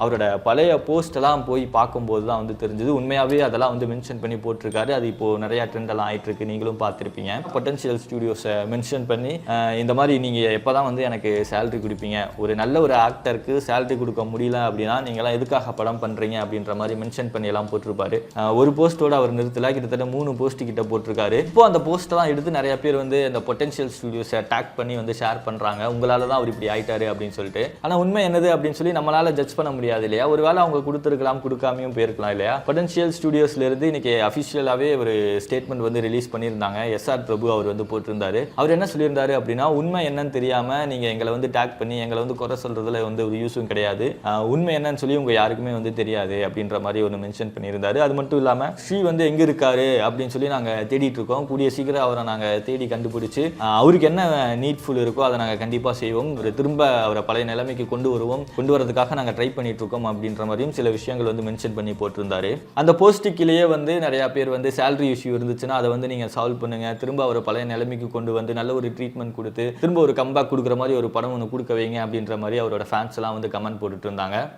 அவரோட பழைய போஸ்ட் எல்லாம் போய் பார்க்கும்போது தான் வந்து தெரிஞ்சது. உண்மையாவே அதெல்லாம் வந்து மென்ஷன் பண்ணி போட்டிருக்காரு. அது இப்போ நிறைய ட்ரெண்ட் எல்லாம் ஆயிட்டு இருக்கு. நீங்களும் பார்த்திருப்பீங்க. பொட்டன்ஷியல் ஸ்டுடியோஸை மென்ஷன் பண்ணி இந்த மாதிரி நீங்க எப்பதான் வந்து எனக்கு சேலரி கொடுப்பீங்க, ஒரு நல்ல ஒரு ஆக்டருக்கு சேலரி கொடுக்க முடியல அப்படின்னா நீங்களாம் எதுக்காக படம் பண்றீங்க அப்படின்ற மாதிரி மென்ஷன் பண்ணி எல்லாம் போட்டிருப்பாரு. ஒரு போஸ்டோட அவர் நிறுத்தல, கிட்டத்தட்ட 3 போஸ்ட் கிட்ட போட்டிருக்காரு. இப்போ அந்த போஸ்ட் தான் எடுத்து நிறைய பேர் வந்து அந்த பொட்டன்ஷியல் ஸ்டுடியோஸை டேக் பண்ணி வந்து ஷேர் பண்றாங்க. உங்களால தான் அவர் இப்படி ஆயிட்டாரு அப்படின்னு சொல்லிட்டு. ஆனா உண்மை என்னது அப்படின்னு சொல்லி நம்மளால ஜட்ஜ் பண்ண முடியாது இல்லையா? ஒருவேளை அவங்க கொடுத்துருக்கலாம், கொடுக்காமையும் போயிருக்கலாம் இல்லையா? பொட்டன்ஷியல் ஸ்டுடியோஸ்ல இருந்து இன்னைக்கு அபிஷியலாவே ஒரு ஸ்டேட்மெண்ட் வந்து ரிலீஸ் பண்ணியிருந்தாங்க. எஸ்ஆர் பிரபு அவர் வந்து போட்டிருந்தாரு. அவர் என்ன சொல்லியிருந்தாரு அப்படின்னா, உண்மை என்னன்னு தெரியாம நீங்க எங்களை வந்து டேக் பண்ணி எங்களை வந்து குறை சொல்றதுல வந்து ஒரு யூஸும் கிடையாது. உண்மை என்னன்னு சொல்லி உங்க யாருக்குமே வந்து தெரியாது அப்படின்ற மாதிரி ஒன்று மென்ஷன் பண்ணியிருந்தாரு. அது மட்டும் இல்லாம ஸ்ரீ வந்து எங்க இருக்காரு அப்படின்னு சொல்லி நாங்க தேடிட்டு இருக்கோம். கூடிய சீக்கிரம் அவரை நாங்க தேடி கண்டுபிடிச்சு அவருக்கு என்ன நீட்ஃபுல் இருக்கோ அதை நாங்க கண்டிப்பா செய்வோம். திரும்ப அவரை பழைய நிலைமைக்கு கொண்டு வரதுக்காக நாங்க ட்ரை பண்ணிட்டு இருக்கோம் அப்படின்ற மாதிரியும் சில விஷயங்கள் வந்து மென்ஷன் பண்ணி போட்டிருந்தாரு. அந்த போஸ்ட்டுக்கிலேயே வந்து நிறைய பேர் வந்து சேலரி இஷ்யூ இருந்துச்சுன்னா அதை வந்து நீங்க சால்வ் பண்ணுங்க, திரும்ப அவரை பழைய நிலைமைக்கு கொண்டு வந்து நல்ல ஒரு ட்ரீட்மெண்ட் கொடுத்து திரும்ப ஒரு கம்பேக் கொடுக்குற மாதிரி ஒரு படம் ஒன்று கொடுக்க வைங்க அப்படின்ற மாதிரி அவரோட ஃபேன்ஸ் எல்லாம் வந்து கமெண்ட் போட்டுட்டு இருந்தாங்க.